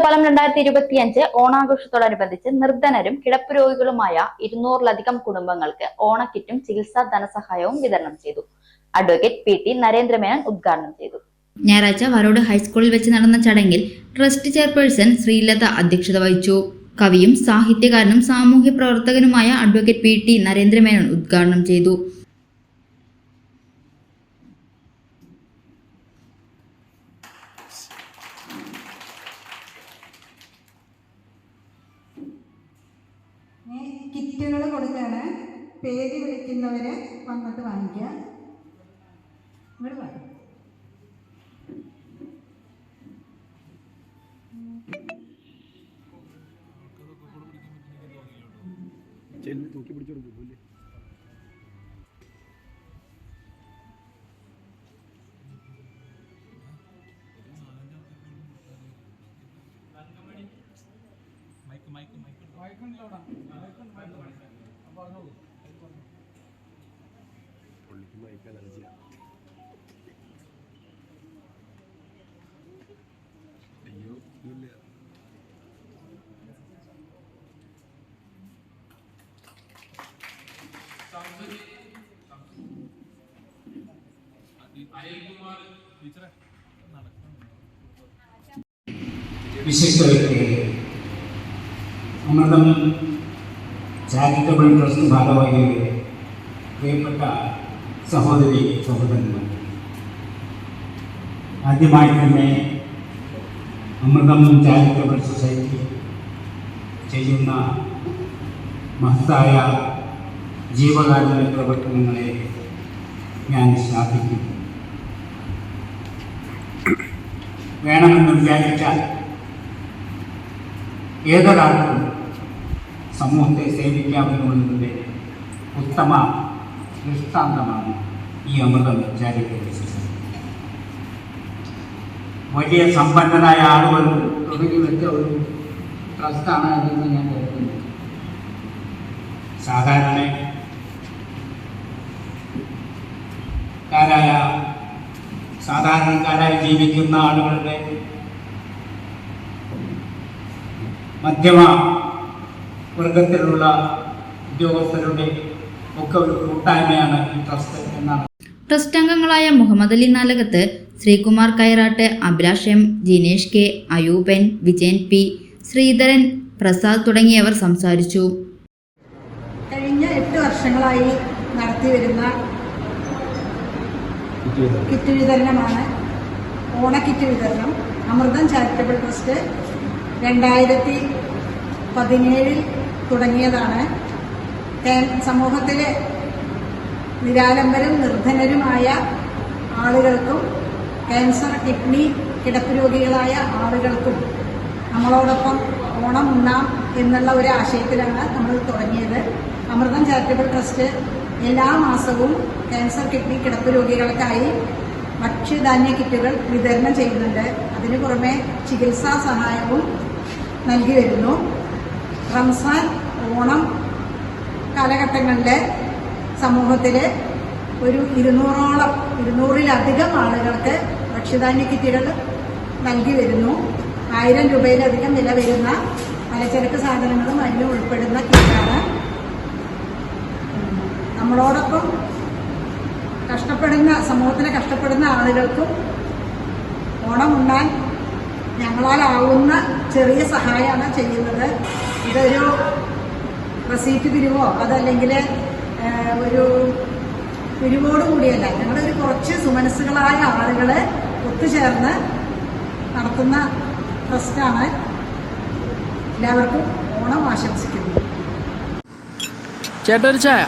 ഒറ്റപ്പാലം 2025 ഓണാഘോഷത്തോടനുബന്ധിച്ച് നിർധനരും കിടപ്പ് രോഗികളുമായ 200-ലധികം കുടുംബങ്ങൾക്ക് ഓണക്കിറ്റും ചികിത്സാ ധനസഹായവും വിതരണം ചെയ്തു. അഡ്വക്കേറ്റ് PT നരേന്ദ്രമേനോൻ ഉദ്ഘാടനം ചെയ്തു. ഞായറാഴ്ച വരോട് ഹൈസ്കൂളിൽ വെച്ച് നടന്ന ചടങ്ങിൽ ട്രസ്റ്റ് ചെയർപേഴ്സൺ ശ്രീലത അധ്യക്ഷത വഹിച്ചു. കവിയും സാഹിത്യകാരനും സാമൂഹ്യ പ്രവർത്തകനുമായ അഡ്വക്കേറ്റ് PT നരേന്ദ്രമേനോൻ ഉദ്ഘാടനം ചെയ്തു. കിറ്റുകൾ കൊടുക്കുകയാണ്. പേര് വിളിക്കുന്നവരെ വന്നിട്ട് വാങ്ങിക്കുക. വിശിഷ്ട വ്യക്തികളെ, അമൃതം ചാരിറ്റബിൾ ട്രസ്റ്റ് ഭാരവാഹികളെ, പ്രിയപ്പെട്ട സഹോദരി സഹോദരന്മാർ, ആദ്യമായി തന്നെ അമൃതം ചാരിറ്റബിൾ സൊസൈറ്റി ചെയ്യുന്ന മഹത്തായ ജീവകാരുണ്യ പ്രവർത്തനങ്ങളെ ഞാൻ ശ്ലാഘിക്കുന്നു. വേണമെന്ന് വിചാരിച്ചാൽ ഏതൊരാൾക്കും സമൂഹത്തെ സേവിക്കാമെന്നുള്ളതിൻ്റെ ഉത്തമ ദൃഷ്ടാന്തമാണ് ഈ അമൃതം ചാരിറ്റബിൾ സൊസൈറ്റി. വലിയ സമ്പന്നരായ ആളുകൾ തുടങ്ങി വെച്ച ഒരു ട്രസ്റ്റാണ് എന്ന് ഞാൻ കരുതുന്നു. സാധാരണക്കാരായി ജീവിക്കുന്ന ആളുകളുടെ മധ്യമ വർഗത്തിലുള്ള ഉദ്യോഗസ്ഥരുടെ ഒക്കെ ഒരു കൂട്ടായ്മയാണ് ഈ ട്രസ്റ്റ് എന്നാണ്. ട്രസ്റ്റ് അംഗങ്ങളായ Muhammad Ali Nalakath, Sreekumar കൈറാട്ട്, Abhilash M, Jinesh K, അയൂബൻ, Vijayan P, Sreedharan, Prasad തുടങ്ങിയവർ സംസാരിച്ചു. കഴിഞ്ഞ 8 വർഷങ്ങളായി നടത്തിവരുന്ന കിറ്റ് വിതരണമാണ് ഓണക്കിറ്റ് വിതരണം. അമൃതം ചാരിറ്റബിൾ ട്രസ്റ്റ് 2017 തുടങ്ങിയതാണ്. സമൂഹത്തിലെ നിരാലംബരും നിർധനരുമായ ആളുകൾക്കും ക്യാൻസർ, കിഡ്നി, കിടപ്പ് രോഗികളായ ആളുകൾക്കും നമ്മളോടൊപ്പം ഓണം ഉണ്ണാം എന്നുള്ള ഒരു ആശയത്തിലാണ് നമ്മൾ തുടങ്ങിയത്. അമൃതം ചാരിറ്റബിൾ ട്രസ്റ്റ് എല്ലാ മാസവും ക്യാൻസർ, കിഡ്നി, കിടപ്പ് രോഗികൾക്കായി ഭക്ഷ്യധാന്യ കിറ്റുകൾ വിതരണം ചെയ്യുന്നുണ്ട്. അതിനു പുറമെ ചികിത്സാ സഹായവും നൽകി വരുന്നു. റംസാൻ, ഓണം കാലഘട്ടങ്ങളിലെ സമൂഹത്തിലെ ഒരു 200-ലധികം ആളുകൾക്ക് ഭക്ഷ്യധാന്യ കിറ്റുകൾ നൽകി വരുന്നു. 1000 രൂപയിലധികം വില വരുന്ന പലചരക്ക് സാധനങ്ങളും അതിന് ഉൾപ്പെടുന്ന കിറ്റാണ്. നമ്മളോടൊപ്പം സമൂഹത്തിലെ കഷ്ടപ്പെടുന്ന ആളുകൾക്കും ഓണം ഉണ്ണാൻ ഞങ്ങളാലാവുന്ന ചെറിയ സഹായമാണ് ചെയ്യുന്നത്. ഇതൊരു റെസീറ്റ് പിരിവോ അതല്ലെങ്കിൽ ഒരു പിരിവോട് കൂടിയല്ല, ഞങ്ങളൊരു കുറച്ച് സുമനസ്സുകളായ ആളുകളെ ഒത്തുചേർന്ന് നടത്തുന്ന ട്രസ്റ്റാണ്. എല്ലാവർക്കും ഓണം ആശംസിക്കുന്നു. ചേട്ടൊരു ചായ.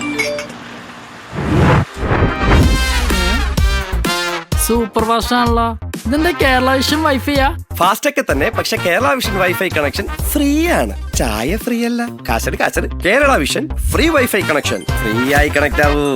സൂപ്പർ ഫാസ്റ്റ് ആണല്ലോ. ഇതെന്താ കേരള വിഷൻ വൈഫൈയാ? ഫാസ്റ്റ് ഒക്കെ തന്നെ, പക്ഷെ Kerala vision wifi connection free ആണ്. ചായ ഫ്രീ അല്ല, കാശട്. Kerala vision free wifi connection. Free ആയി കണക്ട് ആവൂ.